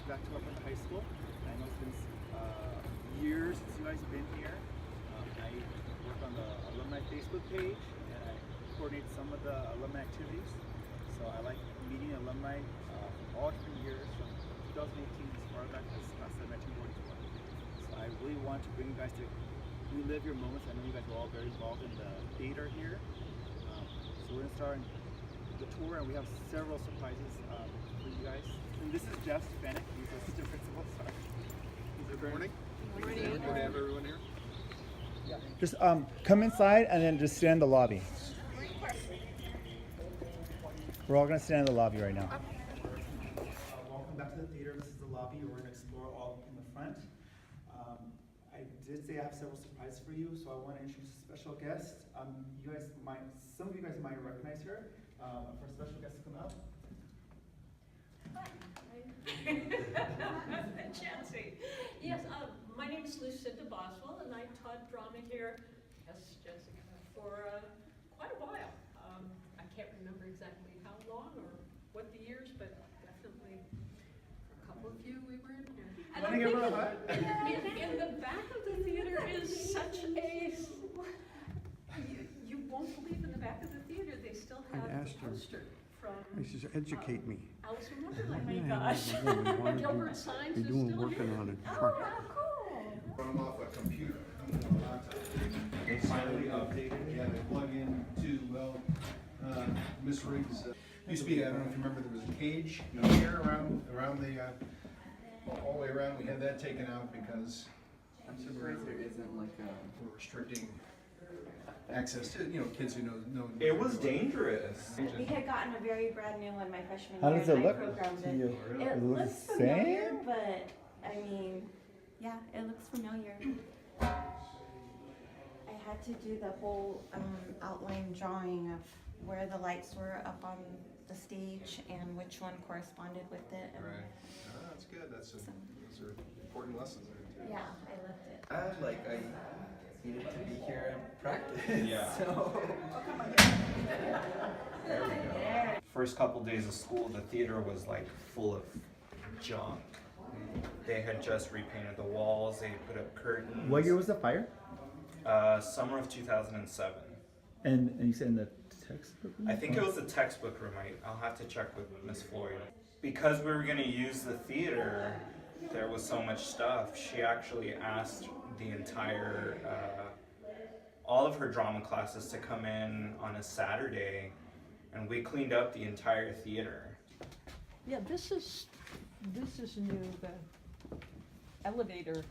back to our High School. I know it's been years since you guys have been here. I work on the alumni Facebook page and I coordinate some of the alumni activities. So I like meeting alumni from all different years, from 2018 as far back as class of 1941. So I really want to bring you guys to relive your moments. I know you guys are all very involved in the theater here. So we're going to start the tour, and we have several surprises for you guys. And this is Jeff Fennick. He's the assistant principal. Sorry. Good morning. Good morning. Good morning, everyone here. Yeah. Just come inside and then just stand in the lobby. We're all going to stand in the lobby right now. Welcome back to the theater. This is the lobby. We're going to explore all in the front. I did say I have several surprises for you, so I want to introduce a special guest. Some of you guys might recognize her. For a special guest to come out. Chancy. Yes, my name is Lucinda Boswell, and I taught drama here, yes, Jessica, for quite a while. I can't remember exactly how long or what the years, but definitely for a couple of you we were in here. And I think in the back of the theater is such a... You won't believe in the back of the theater they still have the poster from... He says, educate me. Alice in Wonderland. Oh my gosh. Gilbert Signs is still working here. on it. Oh, how cool. Run them off a computer. They finally updated it. Yeah, they plug into, Miss Riggs. Used to be, I don't know if you remember, there was a cage here around the, all the way around. We had that taken out because I'm surprised there isn't like we're restricting access to, kids who know. It was dangerous. We had gotten a very brand new one my freshman How year. does it and I look programmed to it. you? It looks looks the familiar, same? but I mean, yeah, it looks familiar. I had to do the whole outline drawing of where the lights were up on the stage and which one corresponded with it. And Right. Oh, that's good. Those are important lessons there too. yeah, I loved it. I needed to be here and practice. Yeah. So There we go. First couple days of school, the theater was like full of junk. They had just repainted the walls. They put up curtains. What year was the fire? Summer of 2007. And you said in the textbook room? I think it was the textbook room. I'll have to check with Miss Floyd. Because we were going to use the theater, there was so much stuff. She actually asked the entire, all of her drama classes to come in on a Saturday, and we cleaned up the entire theater. Yeah, this is new, the elevator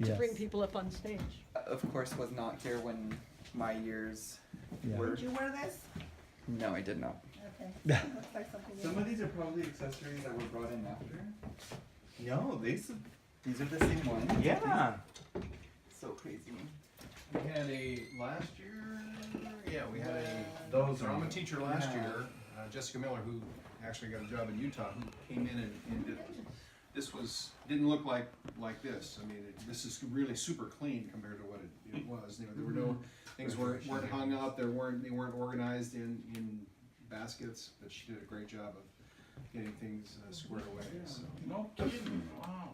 to bring people up on stage. of course was not here when my years Yeah. were. Did you wear this? No, I did not. Okay. Looks like something you Some of these are probably accessories that were brought in after. No, these These are the same ones. yeah. So crazy. We had last year, we had Those drama are- teacher last year, Jessica Miller, who actually got a job in Utah, who came in and did, didn't look like this. I mean, this is really super clean compared to what it was. There were no, things weren't hung up, they weren't organized in baskets, but she did a great job of getting things squared away, so. No kidding. Wow,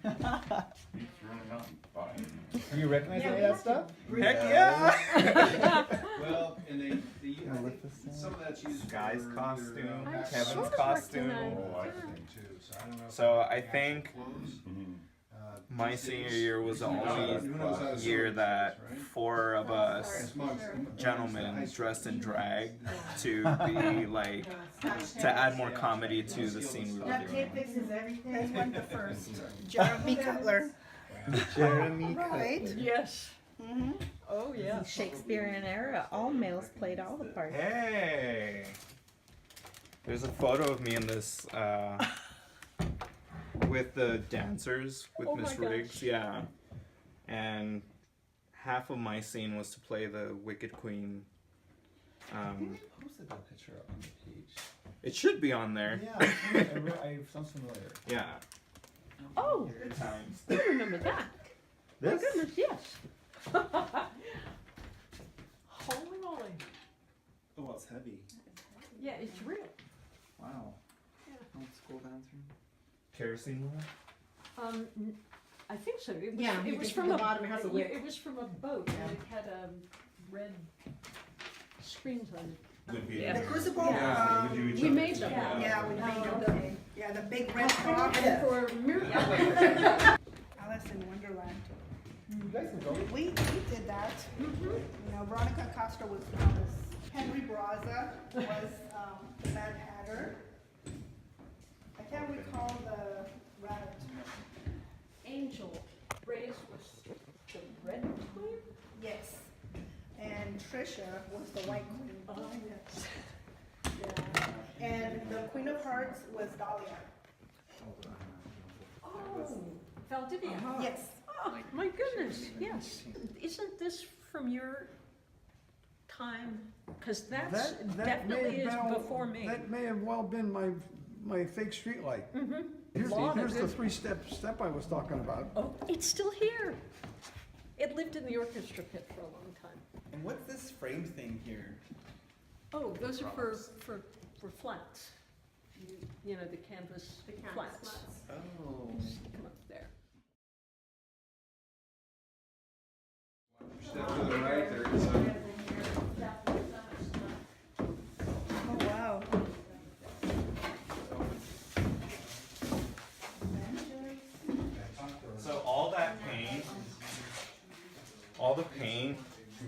yeah. He's running out and buying. Do you recognize any of that stuff? Heck yeah! Well, and I I think like this some of that's used Guy's for either, costume, back- Kevin's sort of costume. recognize- Oh, I see. too, so I don't know if So it's I think clothes. my These senior days, year was the who knows how only to sew year these that things, right? 4 of us It's mugs. gentlemen dressed in drag to be like, to add more comedy to the scene we were That doing. tape fixes everything. Here's one the first. Jeremy Cutler. Jeremy Right? Yes. Mm-hmm. Oh, yeah. Shakespearean era, all males played all the parts. Hey! There's a photo of me in this, with the dancers, with Oh Miss my Riggs, gosh. yeah. And half of my scene was to play the Wicked Queen. I posted that picture up on the page. It should be on there. Yeah, I sounds familiar. Yeah. Oh, Good times. I remember that. My This? goodness, yes. Holy moly. Oh, it's heavy. Yeah, it's real. Wow. Old school bathroom. kerosene oil? I think so. It was, Yeah, you it was can from see a the bottom, it has a wick. It was from a boat, and it had red screens on it. Would be. The crucible, Yeah, we would do each We other. made them. yeah, we made them. Yeah, the big red top. For Miracle. Alice in Wonderland. You guys can go. We did that. You know, Veronica Castro was Henry Braza was the Mad Hatter. I can't recall the rabbit. Angel Reyes was the red queen. Yes. And Trisha was the white queen. Oh, yes. Yeah. And the Queen of Hearts was Dahlia. Oh, Valdivia. Yes. Oh, my goodness, yes. Isn't this from your time? Because that's definitely is before me. That may have well been my fake streetlight. Mm-hmm. Here's the three-step I was talking about. Oh, it's still here. It lived in the orchestra pit for a long time. And what's this frame thing here? Oh, those are for flats. You know, the canvas flats. Oh. Stick 'em up there. Step to the right, there is a. Oh, wow. So all that paint,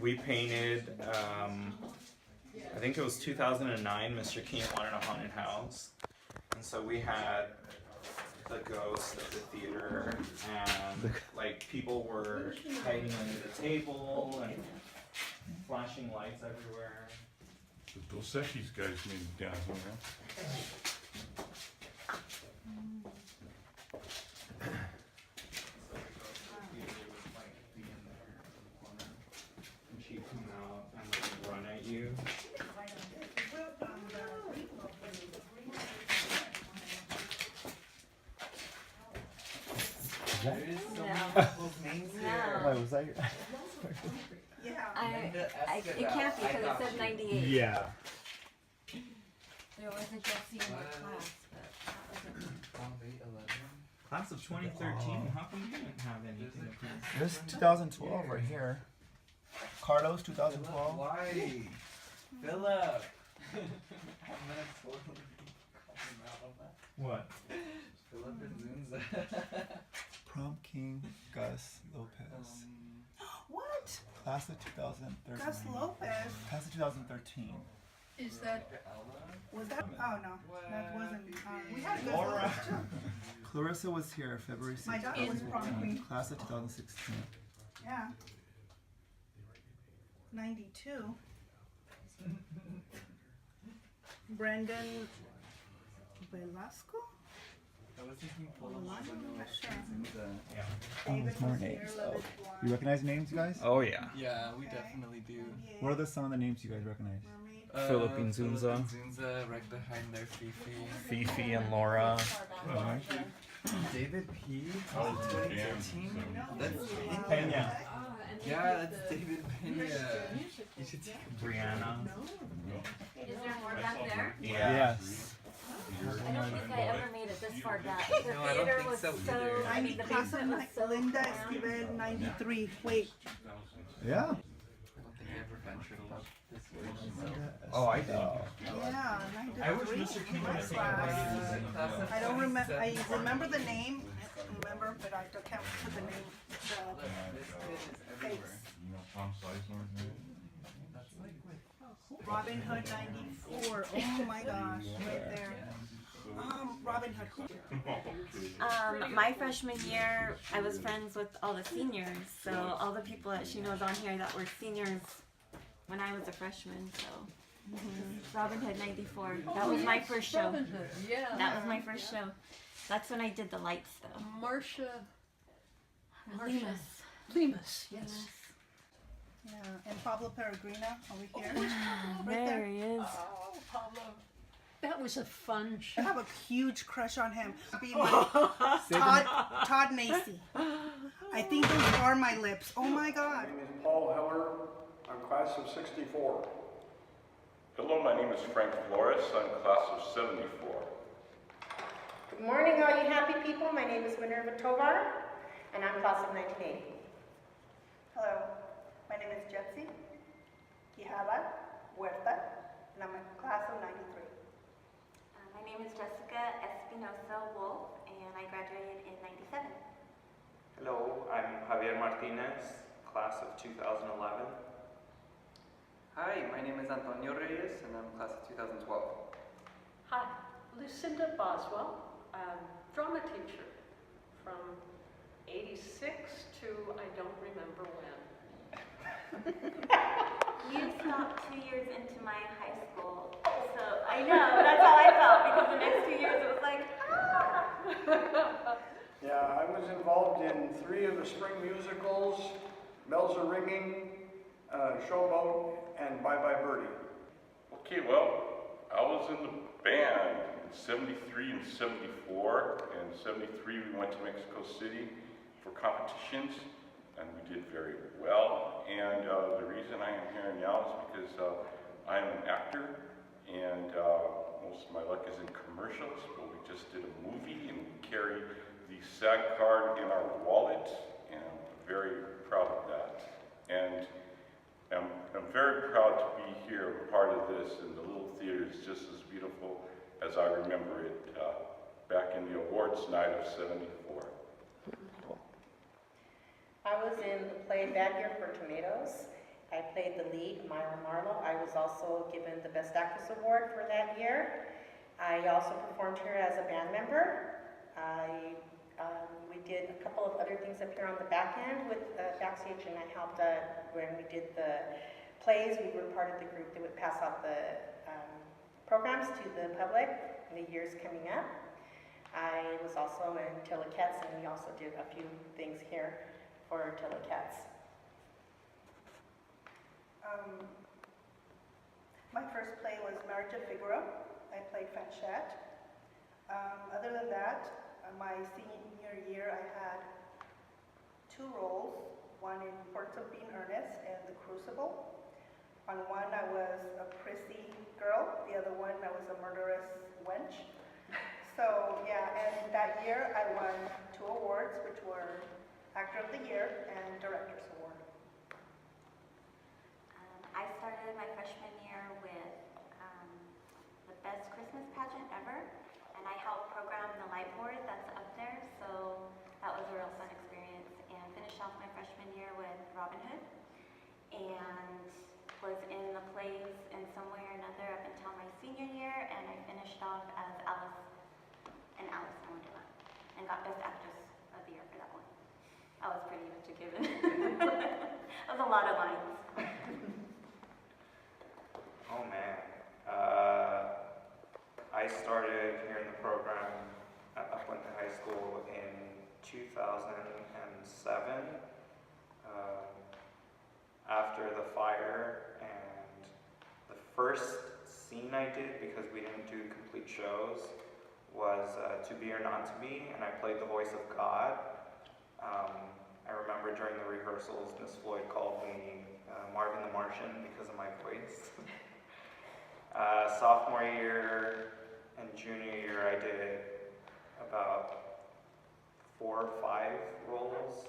we painted, I think it was 2009, Mr. King wanted a haunted house. And so we had the ghost of the theater and like people were hiding under the table and flashing lights everywhere. The Dos Equis guys need downtown, huh? And she'd come out and like run at you. There is so many people's names here. No. was that your? I, it can't be because it said 98. Yeah. There was a Jesse in your class, but that wasn't. Class of 2013, how come you didn't have anything? This is 2012 right here. Carlos 2012. Why? Philip! What? Philip and Zunza. Prom King Gus Lopez. What? Class of 2013. Gus Lopez. Class of 2013. Is that Was that? Oh, no. That wasn't. We had Gus Laura. Lopez too. Clarissa was here February 16th. My daughter was prom queen. Class of 2016. Yeah. 92. Brendan Velasco? I was thinking Philip. Velasco? Not sure. Yeah. David there's more was here, names. Lilith You Warren, recognize names, you guys? Oh yeah. Yeah, we Okay. definitely do. What are some of the names you guys recognize? Mermaid. Philip and Zunza. Zunza, right behind there, Fifi. Fifi and Laura. David P. Oh, 2013? That's Pena. Yeah, that's David Pena. You should take a Brianna. Is there more back there? Yeah. Yes. I don't think I ever made it this far back. The No, I don't theater think was so either. I mean, the basement was so Linda cramped. Esquivel, 93. Wait. Yeah. I don't think I ever ventured up this way. Oh, I did. Yeah, 93. I wish Mr. King would have taken Class. I don't remember. I remember the name. I don't remember, but I can't put the name. This kid is everywhere. You know, Tom Sizemore, That's like with Robin Hood 94. Oh my gosh, right there. Robin Hood. My freshman year, I was friends with all the seniors, so all the people that she knows on here that were seniors when I was a freshman, so. Robin Hood 94. That was my first show. Robin Hood, yeah. That was my first show. That's when I did the lights, though. Marsha Lemus. Lemus, yes. Yeah, and Pablo Peregrina over here. There there. he is. Oh, Pablo. That was a fun I show. have a huge crush on him. Be my Todd Macy. I think those are my lips. Oh my God. My name is Paul Heller. I'm class of 64. Hello, my name is Frank Flores. I'm class of 74. Good morning, all you happy people. My name is Minerva Tovar, and I'm class of 1980. Hello, my name is Jetsi Quijada Huerta, and I'm a class of 93. My name is Jessica Espinosa Wolf, and I graduated in 97. Hello, I'm Javier Martinez, class of 2011. Hi, my name is Antonio Reyes, and I'm class of 2012. Hi, Lucinda Boswell, drama teacher from 86 to I don't remember when. You stopped 2 years into my high school, so I know, that's how I felt, because the next 2 years it was like, ah! Yeah, I was involved in 3 of the spring musicals, Bells Are Ringing, Showboat, and Bye Bye Birdie. Okay, well, I was in the band in 73 and 74. In 73, we went to Mexico City for competitions, and we did very well. And the reason I am here now is because I am an actor, and most of my luck is in commercials, but we just did a movie, and we carry the SAG card in our wallet, and I'm very proud of that. And I'm very proud to be here, part of this, and the little theater is just as beautiful as I remember it back in the awards night of '74. I was in the play Bad Year for Tomatoes. I played the lead, Myra Marlowe. I was also given the Best Actress Award for that year. I also performed here as a band member. We did a couple of other things up here on the back end with backstage, and I helped when we did the plays. We were part of the group that would pass out the programs to the public in the years coming up. I was also in Telecats, and we also did a few things here for Telecats. My first play was Marriage of Figaro. I played Fanchette. Other than that, my senior year I had 2 roles, one in Ports of Being Earnest and The Crucible. On one I was a prissy girl, the other one I was a murderous wench. So yeah, and that year I won 2 awards, which were Actor of the Year and Director's Award. I started my freshman year with the best Christmas pageant ever, and I helped program the light board that's up there, so that was a real fun experience. And finished off my freshman year with Robin Hood, and was in the plays in some way or another up until my senior year, and I finished off as Alice in Alice in Wonderland, and got Best Actress of the Year for that one. That was pretty much a given. That was a lot of lines. Oh man. I started here in the program at Puente High School in 2007. After the fire, and the first scene I did, because we didn't do complete shows, was To Be or Not to Be, and I played the voice of God. I remember during the rehearsals, Miss Floyd called me Marvin the Martian because of my voice. Sophomore year and junior year, I did about 4 or 5 roles,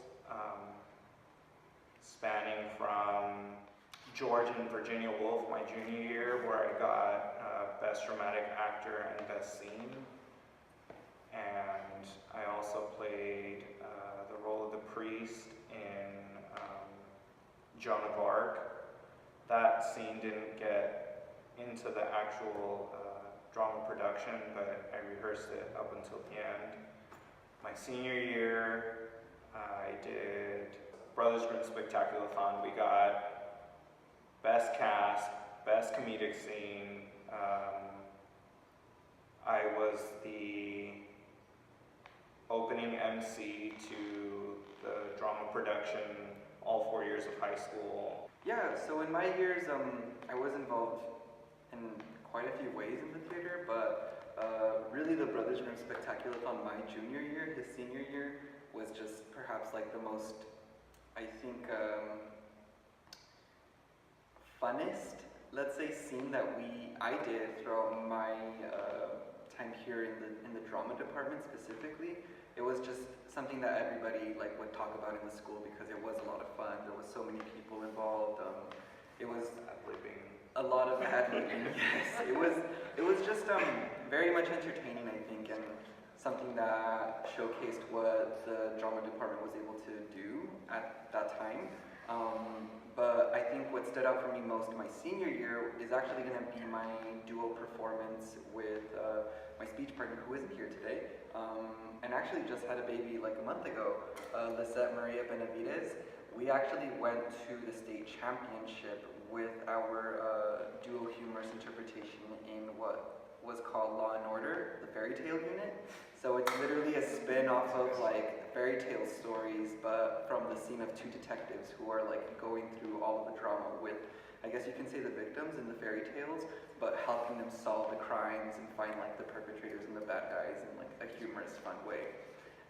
spanning from George and Virginia Woolf my junior year, where I got Best Dramatic Actor and Best Scene. And I also played the role of the priest in Joan of Arc. That scene didn't get into the actual drama production, but I rehearsed it up until the end. My senior year, I did Brothers Grimm Spectaculathon. We got Best Cast, Best Comedic Scene. I was the opening MC to the drama production all 4 years of high school. Yeah, so in my years, I was involved in quite a few ways in the theater, but really the Brothers Grimm Spectaculathon my junior year, his senior year, was just perhaps like the most, I think, funnest, let's say, scene that I did throughout my time here in the drama department specifically. It was just something that everybody like would talk about in the school because it was a lot of fun. There was so many people involved. It was a lot of ad-libbing. Yes, it was just very much entertaining, I think, and something that showcased what the drama department was able to do at that time. But I think what stood out for me most my senior year is actually going to be my duo performance with my speech partner who isn't here today, and actually just had a baby like a month ago, Lisette Maria Benavides. We actually went to the state championship with our duo humorous interpretation in what was called Law and Order, the fairy tale unit. So it's literally a spin-off of like fairy tale stories, but from the scene of two detectives who are like going through all of the drama with, I guess you can say, the victims in the fairy tales, but helping them solve the crimes and find like the perpetrators and the bad guys in like a humorous, fun way.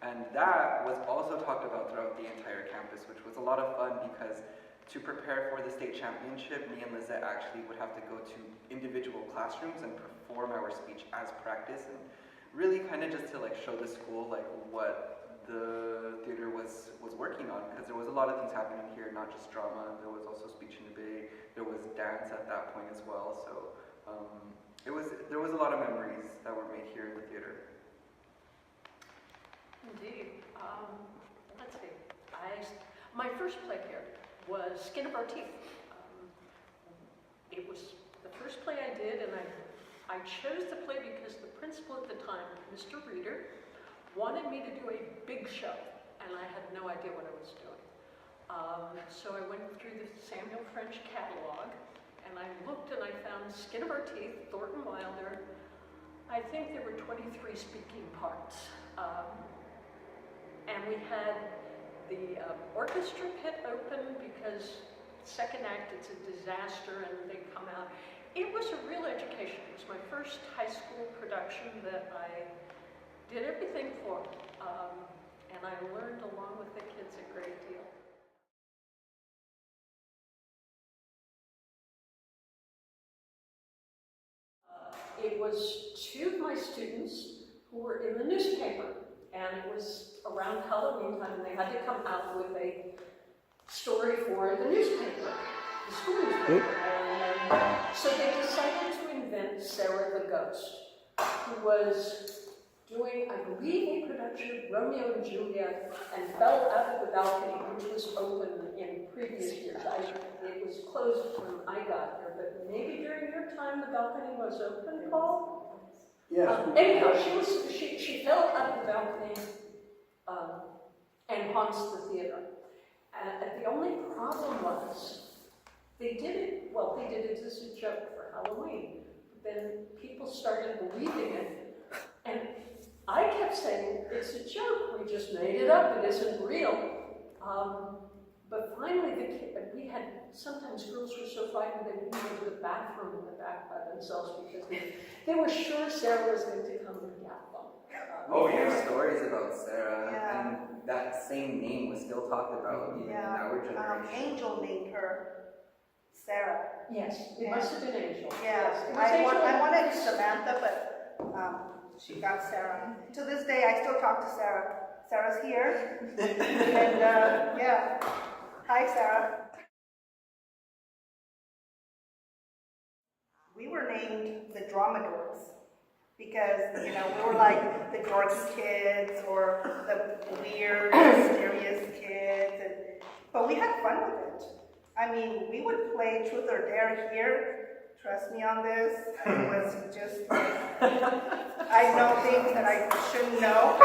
And that was also talked about throughout the entire campus, which was a lot of fun because to prepare for the state championship, me and Lizette actually would have to go to individual classrooms and perform our speech as practice, and really kind of just to like show the school like what the theater was working on, because there was a lot of things happening here, not just drama. There was also speech and debate. There was dance at that point as well. So there was a lot of memories that were made here in the theater. Indeed. Let's see. My first play here was Skin of Our Teeth. It was the first play I did, and I chose the play because the principal at the time, Mr. Reeder, wanted me to do a big show, and I had no idea what I was doing. So I went through the Samuel French catalog, and I looked and I found Skin of Our Teeth, Thornton Wilder. I think there were 23 speaking parts. And we had the orchestra pit open because second act, it's a disaster, and they come out. It was a real education. It was my first high school production that I did everything for, and I learned along with the kids a great deal. It was two of my students who were in the newspaper, and it was around Halloween time, and they had to come out with a story for the newspaper, the school newspaper. And so they decided to invent Sarah the Ghost, who was doing, I believe, a production of Romeo and Juliet, and fell out of the balcony, which was open in previous years. It was closed when I got here, but maybe during your time the balcony was open, Paul? Yes. Anyhow, she fell out of the balcony and haunts the theater. And the only problem was, they did it as a joke for Halloween. Then people started believing it, and I kept saying, it's a joke, we just made it up, it isn't real. But finally, we had, sometimes girls were so frightened they wouldn't go to the bathroom in the back by themselves because they were sure Sarah was going to come and get them. There's stories about Sarah, and that same name was still talked about even in our generation. Angel named her Sarah. Yes, it must have been Angel. Yeah, Yes, I wanted Samantha, but she got Sarah. To this day, I still talk to Sarah. Sarah's here, and yeah, hi Sarah. We were named the Drama Dorks because, you know, we were like the dorky kids or the weird, mysterious kids, but we had fun with it. I mean, we would play Truth or Dare here. Trust me on this. It was just like, I know things that I shouldn't know.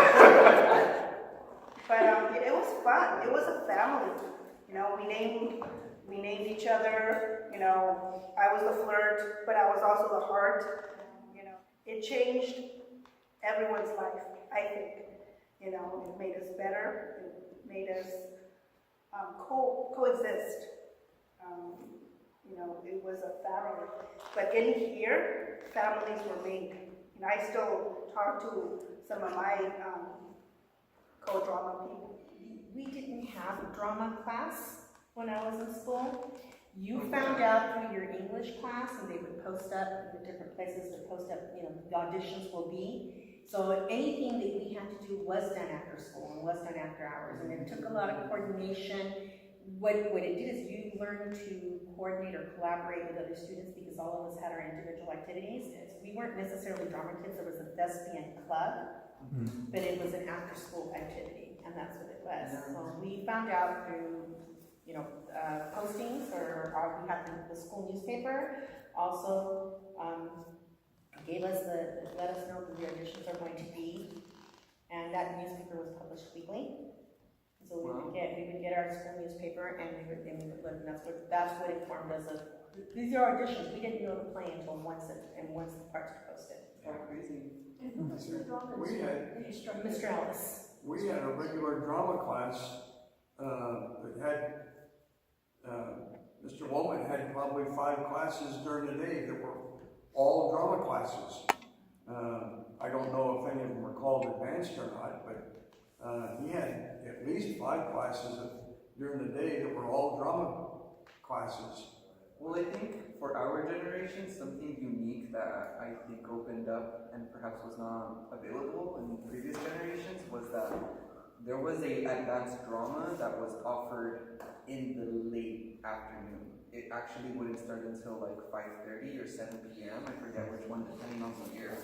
But it was fun. It was a family. You know, we named each other. You know, I was the flirt, but I was also the heart. You know, it changed everyone's life, I think. You know, it made us better. It made us coexist. You know, it was a family. But in here, families were made. And I still talk to some of my co-drama people. We didn't have a drama class when I was in school. You found out through your English class, and they would post up, the different places would post up, you know, the auditions will be. So anything that we had to do was done after school and was done after hours, and it took a lot of coordination. What it did is you learned to coordinate or collaborate with other students because all of us had our individual activities. We weren't necessarily drama kids, there was a thespian club, but it was an after-school activity, and that's what it was. So we found out through, you know, postings, or we had the school newspaper also gave us let us know that the auditions are going to be, and that newspaper was published weekly. So we would get our school newspaper, and we would look, and that's what informed us of these are auditions. We didn't know the play until once the parts were posted. Crazy. Mr. Ellis. We had a regular drama class that had, Mr. Woman had probably 5 classes during the day that were all drama classes. I don't know if any of them were called advanced or not, but he had at least 5 classes during the day that were all drama classes. Well, I think for our generation, something unique that I think opened up and perhaps was not available in previous generations was that there was a advanced drama that was offered in the late afternoon. It actually wouldn't start until like 5:30 or 7 p.m. I forget which one, depending on the year.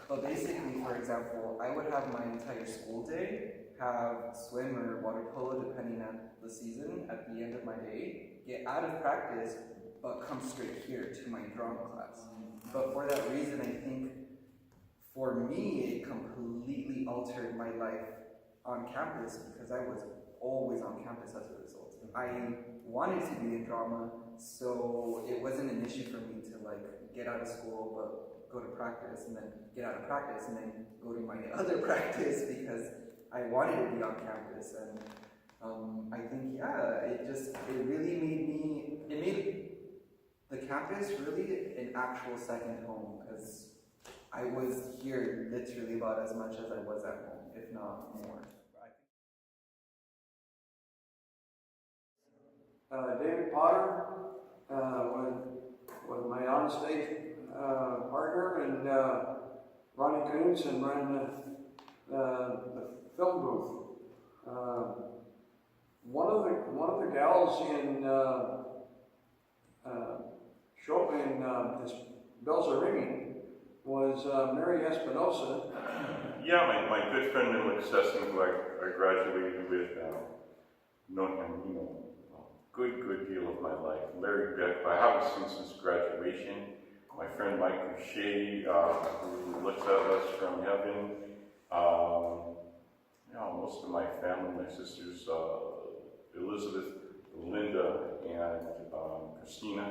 But basically, for example, I would have my entire school day, have swim or water polo, depending on the season, at the end of my day, get out of practice, but come straight here to my drama class. But for that reason, I think, for me, it completely altered my life on campus, because I was always on campus as a result. I wanted to be in drama, so it wasn't an issue for me to like get out of school, but go to practice, and then get out of practice, and then go to my other practice, because I wanted to be on campus. And I think, yeah, it really made the campus really an actual second home, because I was here literally about as much as I was at home, if not more. David Potter was my on-stage partner, and Ronnie Kuntz and ran the film booth. One of the gals in this Bells Are Ringing was Mary Espinosa. Yeah, my good friend Nick Sesson, who I graduated with, known him, good deal of my life. Larry Beck, I haven't seen since graduation. My friend Mike Boucher, who looks at us from heaven. Most of my family, my sisters, Elizabeth, Linda, and Christina.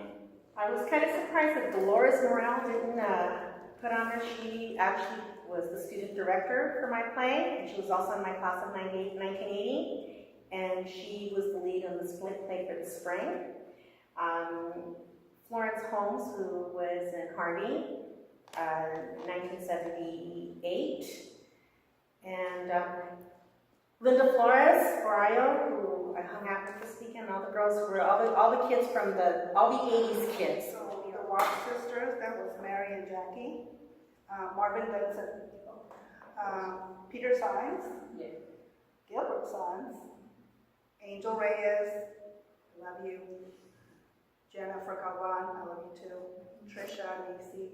I was kind of surprised that Dolores Morel didn't put on her. She actually was the student director for my play, and she was also in my class of 1980. And she was the lead on the split play for the spring. Florence Holmes, who was in Harvey, 1978. And Linda Flores, Orayo, who I hung out with this weekend, all the girls who were, all the kids from all the 80s kids. So the Watt sisters, that was Mary and Jackie. Marvin Benson. Peter Sines. Gilbert Sines. Angel Reyes, love you. Jennifer Calvan, I love you too. Trisha, Macy,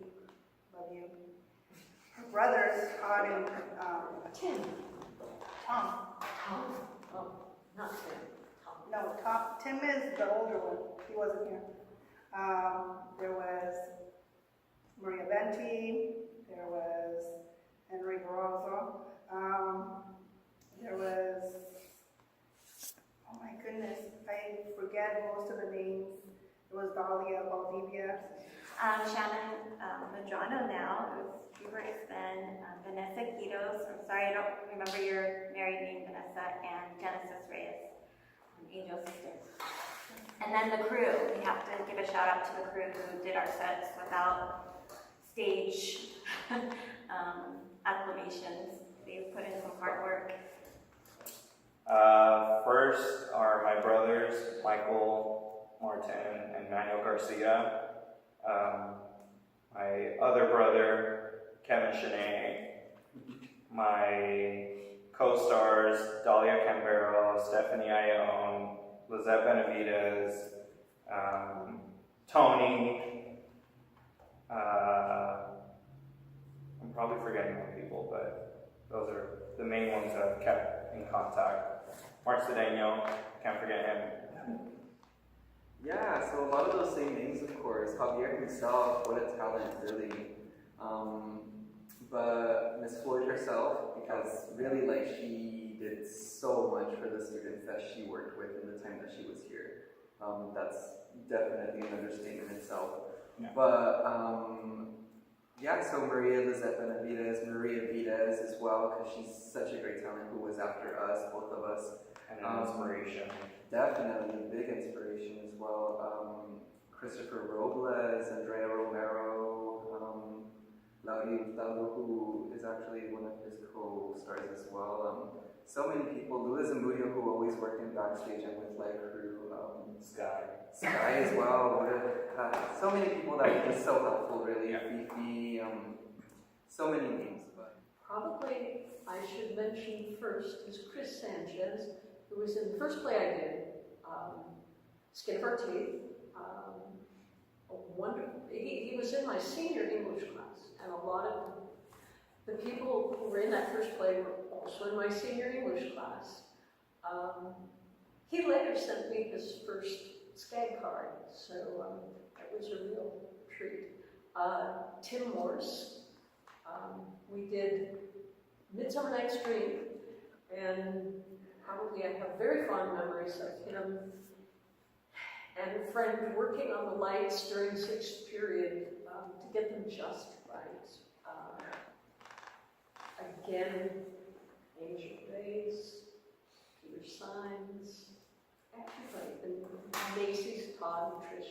love you. Her brothers, Todd and Tom. Oh, not Tim. Tom. No, Tim is the older one. He wasn't here. There was Maria Venti. There was Henry Barroso. There was, oh my goodness, I forget most of the names. It was Dahlia Valdivia. Shannon Madrano now, who's Hubert then, Vanessa Quitos, I'm sorry I don't remember your married name, Vanessa, and Genesis Reyes, Angel Sisters. And then the crew, we have to give a shout out to the crew who did our sets without stage acclamations. They've put in some hard work. First are my brothers, Michael, Martin, and Manuel Garcia. My other brother, Kevin Shanae. My co-stars, Dalia Cambero, Stephanie Ione, Lizette Benavides, Tony. I'm probably forgetting more people, but those are the main ones that I've kept in contact. Mark Cedeno, can't forget him. Yeah, so a lot of those same names, of course. Javier himself, what a talent, really. But Miss Floyd herself, because really, like, she did so much for the students that she worked with in the time that she was here. That's definitely an understatement itself. Yeah. But yeah, so Maria Lizette Benavides, Maria Vides as well, because she's such a great talent who was after us, both of us. And an inspiration. Definitely a big inspiration as well. Christopher Robles, Andrea Romero, Lauri Hurtado, who is actually one of his co-stars as well. So many people. Luis Zamudio, who always worked in backstage and with light crew. Sky as well. So many people that were just so helpful, really. Yeah. Fifi, so many names. But Probably I should mention first is Chris Sanchez, who was in the first play I did, Skin of Our Teeth. Wonderful. He was in my senior English class, and a lot of the people who were in that first play were also in my senior English class. He later sent me his first SCAG card, so that was a real treat. Tim Morse, we did Midsummer Night's Dream, and probably I have very fond memories of him and a friend working on the lights during sixth period to get them just right. Again, Angel Reyes, Peter Symes, everybody, and Macy's, Todd, and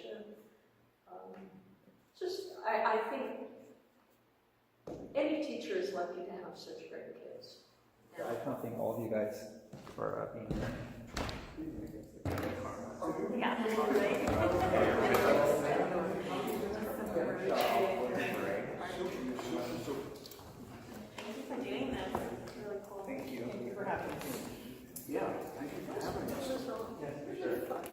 Tricia. I think any teacher is lucky to have such great kids. I just want to thank all of you guys for being here. Yeah. Thank you for doing this. Really cool. Thank you. you for having us. Yeah, thank you for having us. This was really fun.